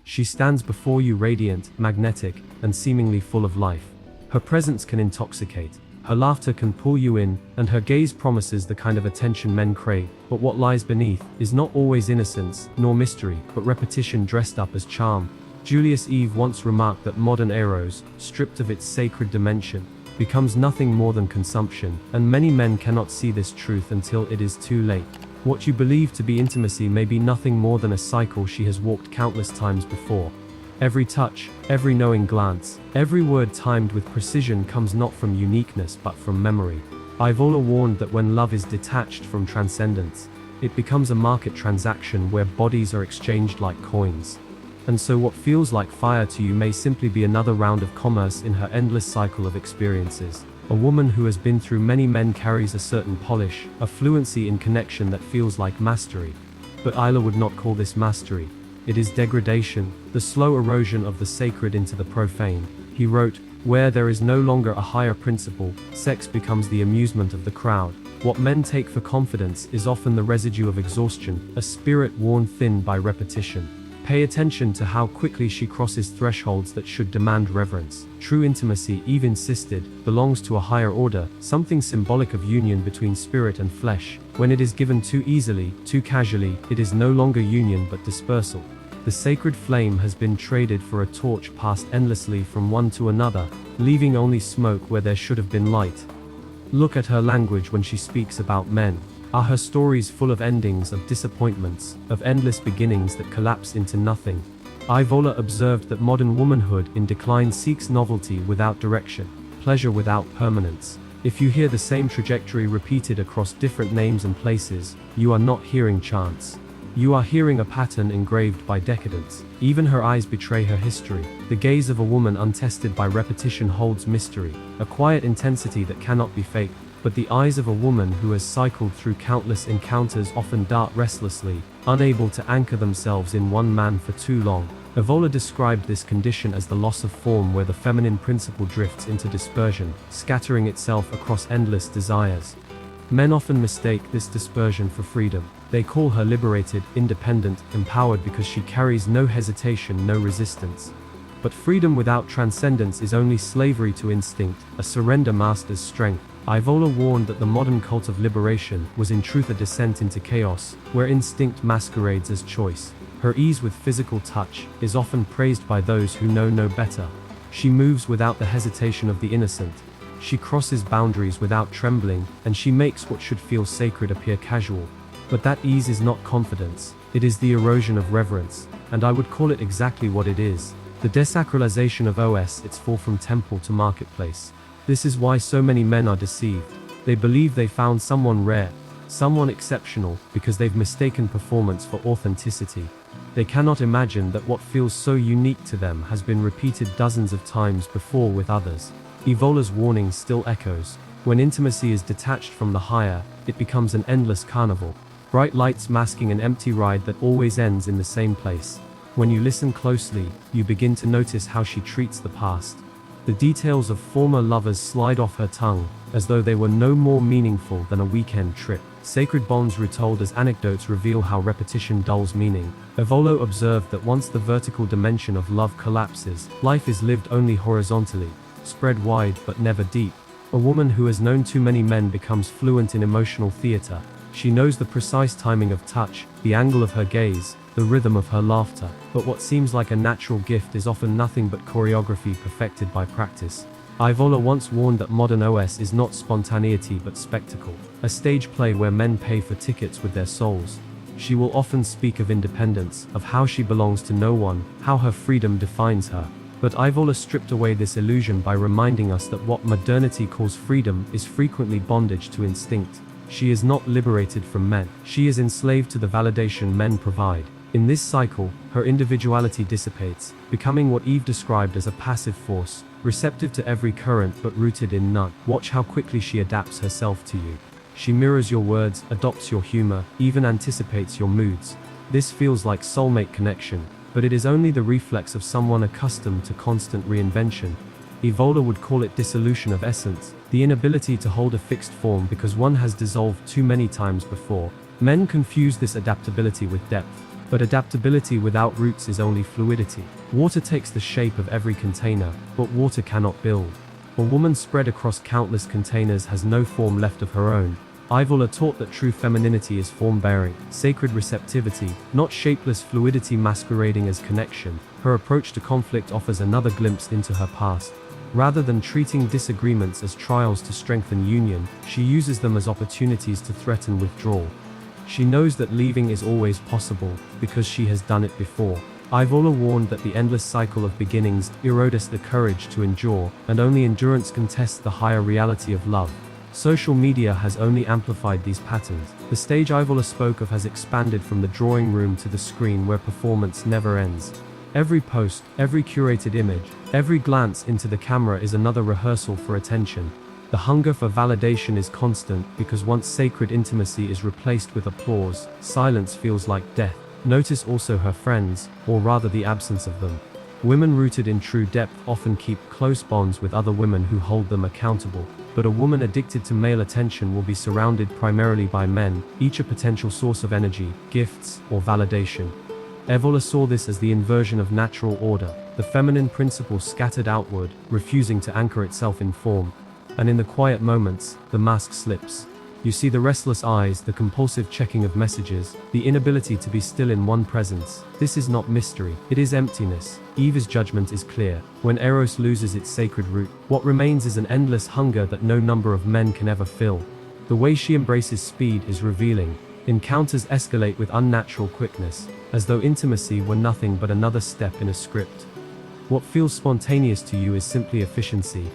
She stands before you radiant, magnetic, and seemingly full of life. Her presence can intoxicate. Her laughter can pull you in, and her gaze promises the kind of attention men crave. But what lies beneath is not always innocence, nor mystery, but repetition dressed up as charm. Julius Eve once remarked that modern eros, stripped of its sacred dimension, becomes nothing more than consumption, and many men cannot see this truth until it is too late. What you believe to be intimacy may be nothing more than a cycle she has walked countless times before. Every touch, every knowing glance, every word timed with precision comes not from uniqueness but from memory. Ivola warned that when love is detached from transcendence, it becomes a market transaction where bodies are exchanged like coins. And so what feels like fire to you may simply be another round of commerce in her endless cycle of experiences. A woman who has been through many men carries a certain polish, a fluency in connection that feels like mastery. But Isla would not call this mastery. It is degradation, the slow erosion of the sacred into the profane. He wrote, "Where there is no longer a higher principle, sex becomes the amusement of the crowd. What men take for confidence is often the residue of exhaustion, a spirit worn thin by repetition." Pay attention to how quickly she crosses thresholds that should demand reverence. True intimacy, Eve insisted, belongs to a higher order, something symbolic of union between spirit and flesh. When it is given too easily, too casually, it is no longer union but dispersal. The sacred flame has been traded for a torch passed endlessly from one to another, leaving only smoke where there should have been light. Look at her language when she speaks about men. Are her stories full of endings, of disappointments, of endless beginnings that collapse into nothing? Ivola observed that modern womanhood in decline seeks novelty without direction, pleasure without permanence. If you hear the same trajectory repeated across different names and places, you are not hearing chance. You are hearing a pattern engraved by decadence. Even her eyes betray her history. The gaze of a woman untested by repetition holds mystery, a quiet intensity that cannot be faked. But the eyes of a woman who has cycled through countless encounters often dart restlessly, unable to anchor themselves in one man for too long. Evola described this condition as the loss of form, where the feminine principle drifts into dispersion, scattering itself across endless desires. Men often mistake this dispersion for freedom. They call her liberated, independent, empowered because she carries no hesitation, no resistance. But freedom without transcendence is only slavery to instinct, a surrender masked as strength. Ivola warned that the modern cult of liberation was in truth a descent into chaos, where instinct masquerades as choice. Her ease with physical touch is often praised by those who know no better. She moves without the hesitation of the innocent. She crosses boundaries without trembling, and she makes what should feel sacred appear casual. But that ease is not confidence, it is the erosion of reverence, and I would call it exactly what it is. The desacralization of its fall from temple to marketplace. This is why so many men are deceived. They believe they found someone rare, someone exceptional, because they've mistaken performance for authenticity. They cannot imagine that what feels so unique to them has been repeated dozens of times before with others. Evola's warning still echoes. When intimacy is detached from the higher, it becomes an endless carnival. Bright lights masking an empty ride that always ends in the same place. When you listen closely, you begin to notice how she treats the past. The details of former lovers slide off her tongue, as though they were no more meaningful than a weekend trip. Sacred bonds retold as anecdotes reveal how repetition dulls meaning. Evola observed that once the vertical dimension of love collapses, life is lived only horizontally, spread wide but never deep. A woman who has known too many men becomes fluent in emotional theater. She knows the precise timing of touch, the angle of her gaze, the rhythm of her laughter. But what seems like a natural gift is often nothing but choreography perfected by practice. Ivola once warned that modern is not spontaneity but spectacle, a stage play where men pay for tickets with their souls. She will often speak of independence, of how she belongs to no one, how her freedom defines her. But Ivola stripped away this illusion by reminding us that what modernity calls freedom is frequently bondage to instinct. She is not liberated from men. She is enslaved to the validation men provide. In this cycle, her individuality dissipates, becoming what Eve described as a passive force, receptive to every current but rooted in none. Watch how quickly she adapts herself to you. She mirrors your words, adopts your humor, even anticipates your moods. This feels like soulmate connection, but it is only the reflex of someone accustomed to constant reinvention. Evola would call it dissolution of essence, the inability to hold a fixed form because one has dissolved too many times before. Men confuse this adaptability with depth. But adaptability without roots is only fluidity. Water takes the shape of every container, but water cannot build. A woman spread across countless containers has no form left of her own. Ivola taught that true femininity is form-bearing, sacred receptivity, not shapeless fluidity masquerading as connection. Her approach to conflict offers another glimpse into her past. Rather than treating disagreements as trials to strengthen union, she uses them as opportunities to threaten withdrawal. She knows that leaving is always possible, because she has done it before. Ivola warned that the endless cycle of beginnings erodes the courage to endure, and only endurance can test the higher reality of love. Social media has only amplified these patterns. The stage Ivola spoke of has expanded from the drawing room to the screen where performance never ends. Every post, every curated image, every glance into the camera is another rehearsal for attention. The hunger for validation is constant because once sacred intimacy is replaced with applause, silence feels like death. Notice also her friends, or rather the absence of them. Women rooted in true depth often keep close bonds with other women who hold them accountable. But a woman addicted to male attention will be surrounded primarily by men, each a potential source of energy, gifts, or validation. Evola saw this as the inversion of natural order, the feminine principle scattered outward, refusing to anchor itself in form. And in the quiet moments, the mask slips. You see the restless eyes, the compulsive checking of messages, the inability to be still in one presence. This is not mystery, it is emptiness. Eve's judgment is clear. When Eros loses its sacred root, what remains is an endless hunger that no number of men can ever fill. The way she embraces speed is revealing. Encounters escalate with unnatural quickness, as though intimacy were nothing but another step in a script. What feels spontaneous to you is simply efficiency.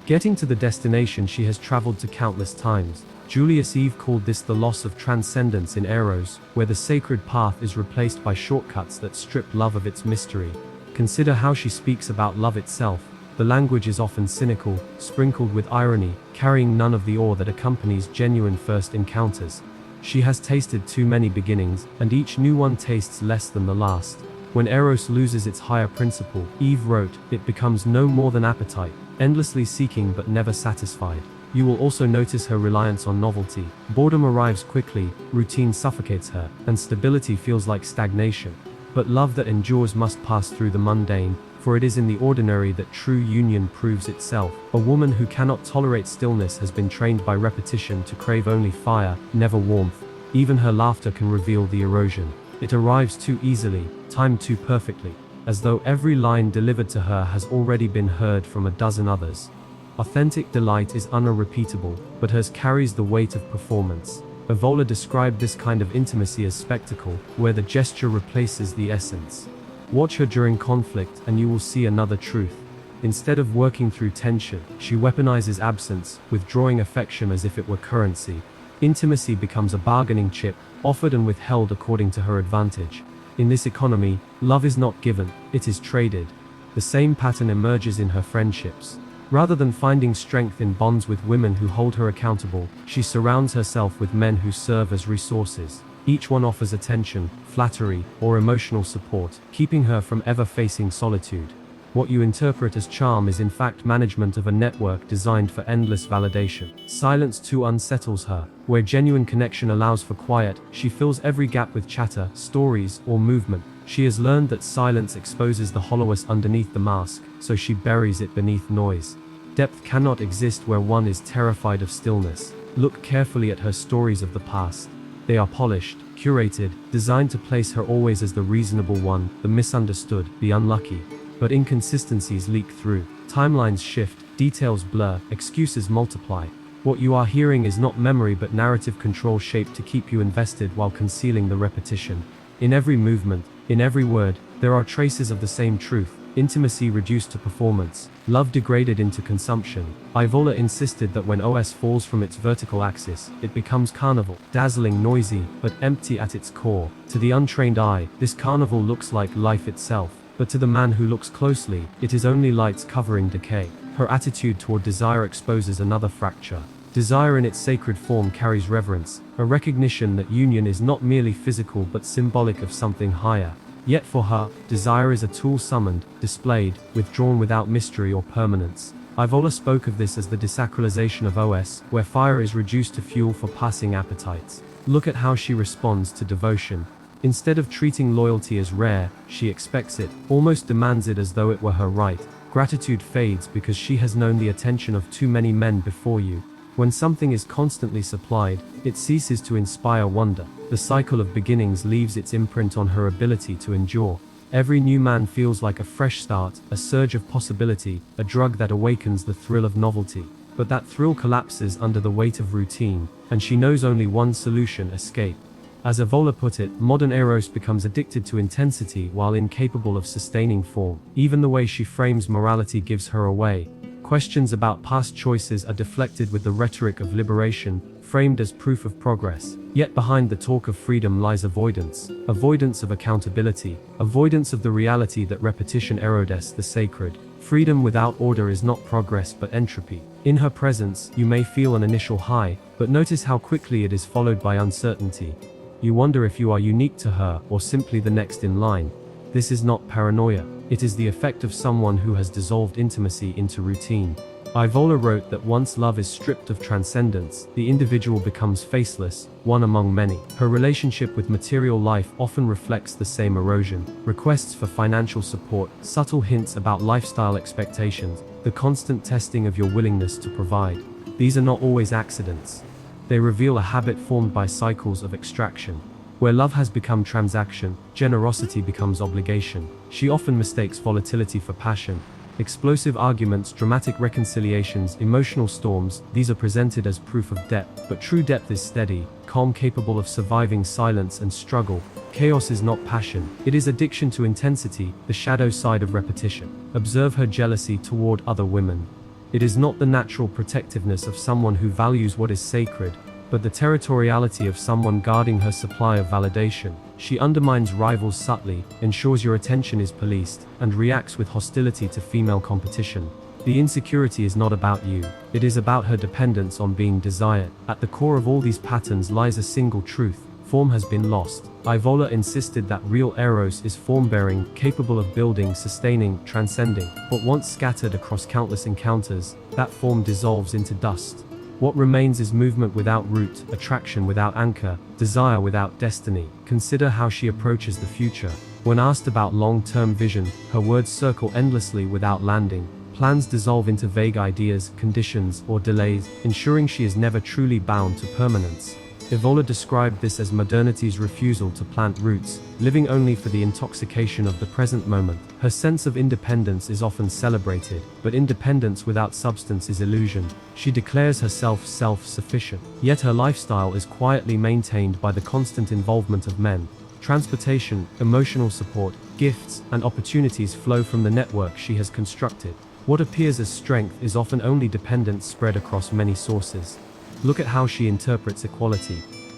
Getting to the destination she has traveled to countless times. Julius Eve called this the loss of transcendence in Eros, where the sacred path is replaced by shortcuts that strip love of its mystery. Consider how she speaks about love itself. The language is often cynical, sprinkled with irony, carrying none of the awe that accompanies genuine first encounters. She has tasted too many beginnings, and each new one tastes less than the last. When Eros loses its higher principle, Eve wrote, it becomes no more than appetite, endlessly seeking but never satisfied. You will also notice her reliance on novelty. Boredom arrives quickly, routine suffocates her, and stability feels like stagnation. But love that endures must pass through the mundane, for it is in the ordinary that true union proves itself. A woman who cannot tolerate stillness has been trained by repetition to crave only fire, never warmth. Even her laughter can reveal the erosion. It arrives too easily, timed too perfectly, as though every line delivered to her has already been heard from a dozen others. Authentic delight is unrepeatable, but hers carries the weight of performance. Evola described this kind of intimacy as spectacle, where the gesture replaces the essence. Watch her during conflict and you will see another truth. Instead of working through tension, she weaponizes absence, withdrawing affection as if it were currency. Intimacy becomes a bargaining chip, offered and withheld according to her advantage. In this economy, love is not given, it is traded. The same pattern emerges in her friendships. Rather than finding strength in bonds with women who hold her accountable, she surrounds herself with men who serve as resources. Each one offers attention, flattery, or emotional support, keeping her from ever facing solitude. What you interpret as charm is in fact management of a network designed for endless validation. Silence too unsettles her. Where genuine connection allows for quiet, she fills every gap with chatter, stories, or movement. She has learned that silence exposes the hollowness underneath the mask, so she buries it beneath noise. Depth cannot exist where one is terrified of stillness. Look carefully at her stories of the past. They are polished, curated, designed to place her always as the reasonable one, the misunderstood, the unlucky. But inconsistencies leak through. Timelines shift, details blur, excuses multiply. What you are hearing is not memory but narrative control shaped to keep you invested while concealing the repetition. In every movement, in every word, there are traces of the same truth. Intimacy reduced to performance, love degraded into consumption. Ivola insisted that when OS falls from its vertical axis, it becomes carnival, dazzling, noisy, but empty at its core. To the untrained eye, this carnival looks like life itself, but to the man who looks closely, it is only lights covering decay. Her attitude toward desire exposes another fracture. Desire in its sacred form carries reverence, a recognition that union is not merely physical but symbolic of something higher. Yet for her, desire is a tool summoned, displayed, withdrawn without mystery or permanence. Ivola spoke of this as the desacralization of OS, where fire is reduced to fuel for passing appetites. Look at how she responds to devotion. Instead of treating loyalty as rare, she expects it, almost demands it as though it were her right. Gratitude fades because she has known the attention of too many men before you. When something is constantly supplied, it ceases to inspire wonder. The cycle of beginnings leaves its imprint on her ability to endure. Every new man feels like a fresh start, a surge of possibility, a drug that awakens the thrill of novelty. But that thrill collapses under the weight of routine, and she knows only one solution: escape. As Evola put it, modern Eros becomes addicted to intensity while incapable of sustaining form. Even the way she frames morality gives her away. Questions about past choices are deflected with the rhetoric of liberation, framed as proof of progress. Yet behind the talk of freedom lies avoidance. Avoidance of accountability. Avoidance of the reality that repetition erodes the sacred. Freedom without order is not progress but entropy. In her presence, you may feel an initial high, but notice how quickly it is followed by uncertainty. You wonder if you are unique to her or simply the next in line. This is not paranoia. It is the effect of someone who has dissolved intimacy into routine. Evola wrote that once love is stripped of transcendence, the individual becomes faceless, one among many. Her relationship with material life often reflects the same erosion. Requests for financial support, subtle hints about lifestyle expectations, the constant testing of your willingness to provide. These are not always accidents. They reveal a habit formed by cycles of extraction. Where love has become transaction, generosity becomes obligation. She often mistakes volatility for passion. Explosive arguments, dramatic reconciliations, emotional storms, these are presented as proof of depth, but true depth is steady, calm, capable of surviving silence and struggle. Chaos is not passion, it is addiction to intensity, the shadow side of repetition. Observe her jealousy toward other women. It is not the natural protectiveness of someone who values what is sacred, but the territoriality of someone guarding her supply of validation. She undermines rivals subtly, ensures your attention is policed, and reacts with hostility to female competition. The insecurity is not about you, it is about her dependence on being desired. At the core of all these patterns lies a single truth: form has been lost. Evola insisted that real Eros is form-bearing, capable of building, sustaining, transcending. But once scattered across countless encounters, that form dissolves into dust. What remains is movement without root, attraction without anchor, desire without destiny. Consider how she approaches the future. When asked about long-term vision, her words circle endlessly without landing. Plans dissolve into vague ideas, conditions, or delays, ensuring she is never truly bound to permanence. Evola described this as modernity's refusal to plant roots, living only for the intoxication of the present moment. Her sense of independence is often celebrated, but independence without substance is illusion. She declares herself self-sufficient, yet her lifestyle is quietly maintained by the constant involvement of men. Transportation, emotional support, gifts, and opportunities flow from the network she has constructed. What appears as strength is often only dependence spread across many sources. Look at how she interprets equality.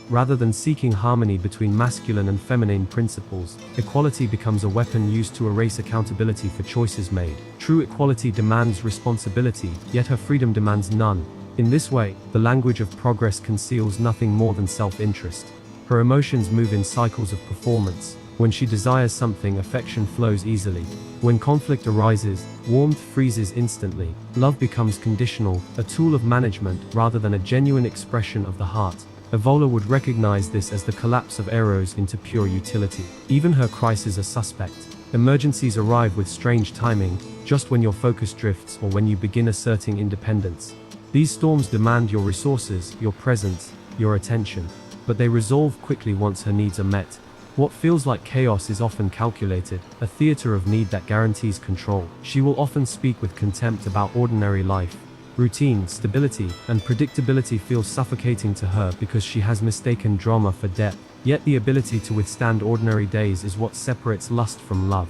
Rather than seeking harmony between masculine and feminine principles, equality becomes a weapon used to erase accountability for choices made. True equality demands responsibility, yet her freedom demands none. In this way, the language of progress conceals nothing more than self-interest. Her emotions move in cycles of performance. When she desires something, affection flows easily. When conflict arises, warmth freezes instantly. Love becomes conditional, a tool of management rather than a genuine expression of the heart. Evola would recognize this as the collapse of Eros into pure utility. Even her crises are suspect. Emergencies arrive with strange timing, just when your focus drifts or when you begin asserting independence. These storms demand your resources, your presence, your attention. But they resolve quickly once her needs are met. What feels like chaos is often calculated, a theater of need that guarantees control. She will often speak with contempt about ordinary life. Routine, stability, and predictability feel suffocating to her because she has mistaken drama for depth. Yet the ability to withstand ordinary days is what separates lust from love.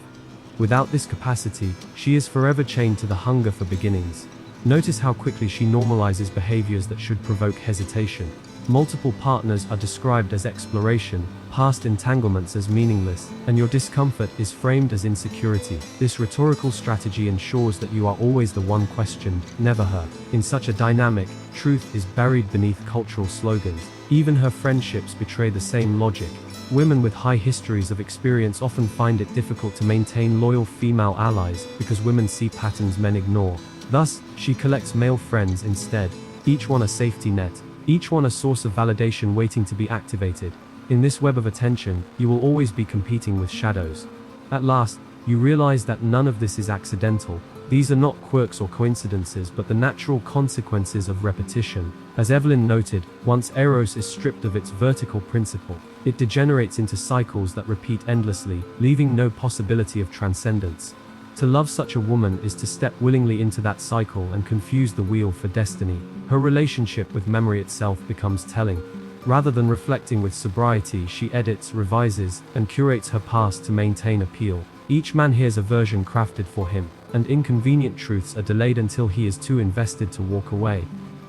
Without this capacity, she is forever chained to the hunger for beginnings. Notice how quickly she normalizes behaviors that should provoke hesitation. Multiple partners are described as exploration, past entanglements as meaningless, and your discomfort is framed as insecurity. This rhetorical strategy ensures that you are always the one questioned, never her. In such a dynamic, truth is buried beneath cultural slogans. Even her friendships betray the same logic. Women with high histories of experience often find it difficult to maintain loyal female allies because women see patterns men ignore. Thus, she collects male friends instead, each one a safety net. Each one a source of validation waiting to be activated. In this web of attention, you will always be competing with shadows. At last, you realize that none of this is accidental. These are not quirks or coincidences but the natural consequences of repetition. As Evelyn noted, once Eros is stripped of its vertical principle, it degenerates into cycles that repeat endlessly, leaving no possibility of transcendence. To love such a woman is to step willingly into that cycle and confuse the wheel for destiny. Her relationship with memory itself becomes telling. Rather than reflecting with sobriety, she edits, revises, and curates her past to maintain appeal. Each man hears a version crafted for him, and inconvenient truths are delayed until he is too invested to walk away.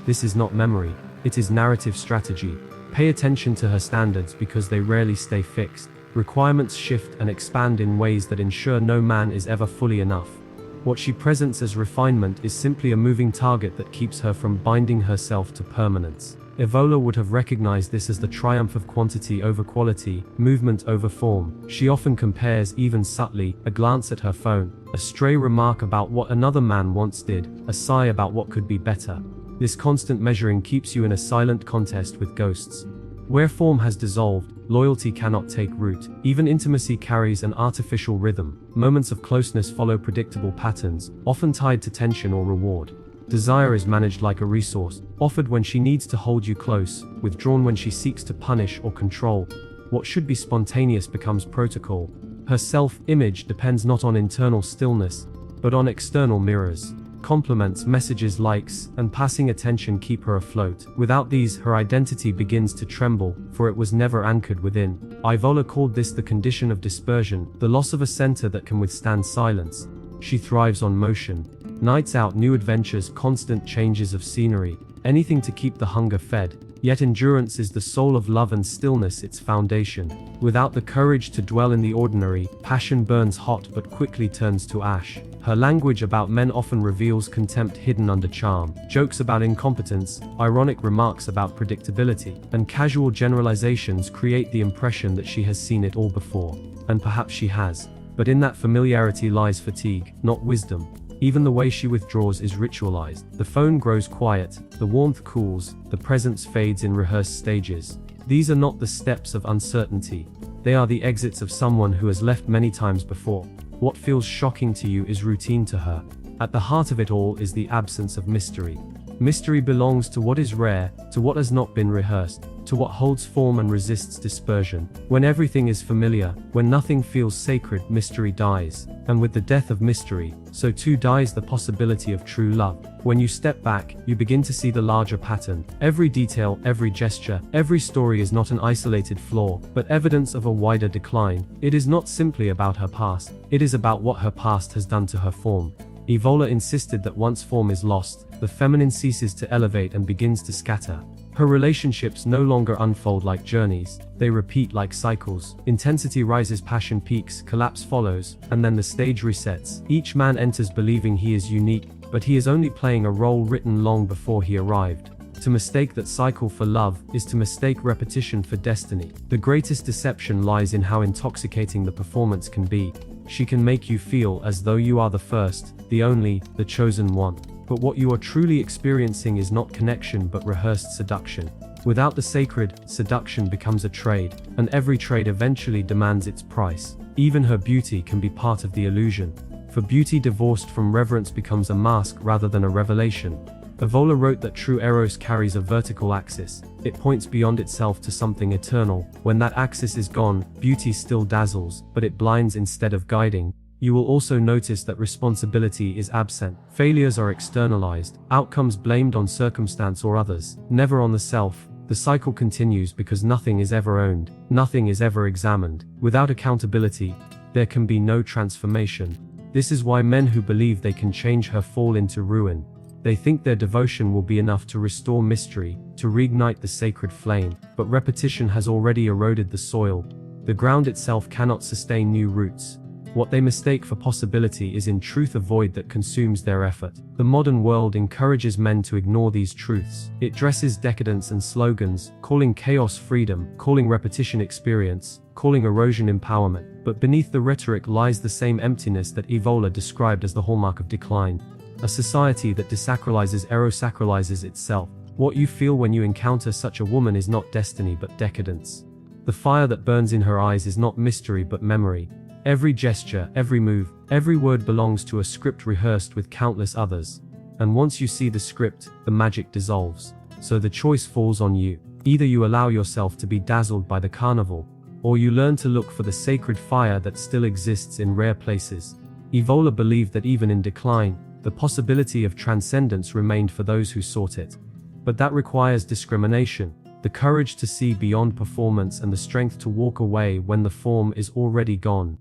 This is not memory, it is narrative strategy. Pay attention to her standards because they rarely stay fixed. Requirements shift and expand in ways that ensure no man is ever fully enough. What she presents as refinement is simply a moving target that keeps her from binding herself to permanence. Evola would have recognized this as the triumph of quantity over quality, movement over form. She often compares, even subtly, a glance at her phone, a stray remark about what another man once did, a sigh about what could be better. This constant measuring keeps you in a silent contest with ghosts. Where form has dissolved, loyalty cannot take root. Even intimacy carries an artificial rhythm. Moments of closeness follow predictable patterns, often tied to tension or reward. Desire is managed like a resource, offered when she needs to hold you close, withdrawn when she seeks to punish or control. What should be spontaneous becomes protocol. Her self-image depends not on internal stillness, but on external mirrors. Compliments, messages, likes, and passing attention keep her afloat. Without these, her identity begins to tremble, for it was never anchored within. Ivola called this the condition of dispersion, the loss of a center that can withstand silence. She thrives on motion. Nights out, new adventures, constant changes of scenery, anything to keep the hunger fed. Yet endurance is the soul of love and stillness its foundation. Without the courage to dwell in the ordinary, passion burns hot but quickly turns to ash. Her language about men often reveals contempt hidden under charm. Jokes about incompetence, ironic remarks about predictability, and casual generalizations create the impression that she has seen it all before. And perhaps she has. But in that familiarity lies fatigue, not wisdom. Even the way she withdraws is ritualized. The phone grows quiet, the warmth cools, the presence fades in rehearsed stages. These are not the steps of uncertainty. They are the exits of someone who has left many times before. What feels shocking to you is routine to her. At the heart of it all is the absence of mystery. Mystery belongs to what is rare, to what has not been rehearsed, to what holds form and resists dispersion. When everything is familiar, when nothing feels sacred, mystery dies. And with the death of mystery, so too dies the possibility of true love. When you step back, you begin to see the larger pattern. Every detail, every gesture, every story is not an isolated flaw, but evidence of a wider decline. It is not simply about her past, it is about what her past has done to her form. Evola insisted that once form is lost, the feminine ceases to elevate and begins to scatter. Her relationships no longer unfold like journeys, they repeat like cycles. Intensity rises, passion peaks, collapse follows, and then the stage resets. Each man enters believing he is unique, but he is only playing a role written long before he arrived. To mistake that cycle for love is to mistake repetition for destiny. The greatest deception lies in how intoxicating the performance can be. She can make you feel as though you are the first, the only, the chosen one. But what you are truly experiencing is not connection but rehearsed seduction. Without the sacred, seduction becomes a trade, and every trade eventually demands its price. Even her beauty can be part of the illusion. For beauty divorced from reverence becomes a mask rather than a revelation. Evola wrote that true eros carries a vertical axis. It points beyond itself to something eternal. When that axis is gone, beauty still dazzles, but it blinds instead of guiding. You will also notice that responsibility is absent. Failures are externalized, outcomes blamed on circumstance or others, never on the self. The cycle continues because nothing is ever owned, nothing is ever examined. Without accountability, there can be no transformation. This is why men who believe they can change her fall into ruin. They think their devotion will be enough to restore mystery, to reignite the sacred flame, but repetition has already eroded the soil. The ground itself cannot sustain new roots. What they mistake for possibility is in truth a void that consumes their effort. The modern world encourages men to ignore these truths. It dresses decadence and slogans, calling chaos freedom, calling repetition experience, calling erosion empowerment. But beneath the rhetoric lies the same emptiness that Evola described as the hallmark of decline. A society that desacralizes erosacralizes itself. What you feel when you encounter such a woman is not destiny but decadence. The fire that burns in her eyes is not mystery but memory. Every gesture, every move, every word belongs to a script rehearsed with countless others. And once you see the script, the magic dissolves. So the choice falls on you. Either you allow yourself to be dazzled by the carnival, or you learn to look for the sacred fire that still exists in rare places. Evola believed that even in decline, the possibility of transcendence remained for those who sought it. But that requires discrimination, the courage to see beyond performance and the strength to walk away when the form is already gone.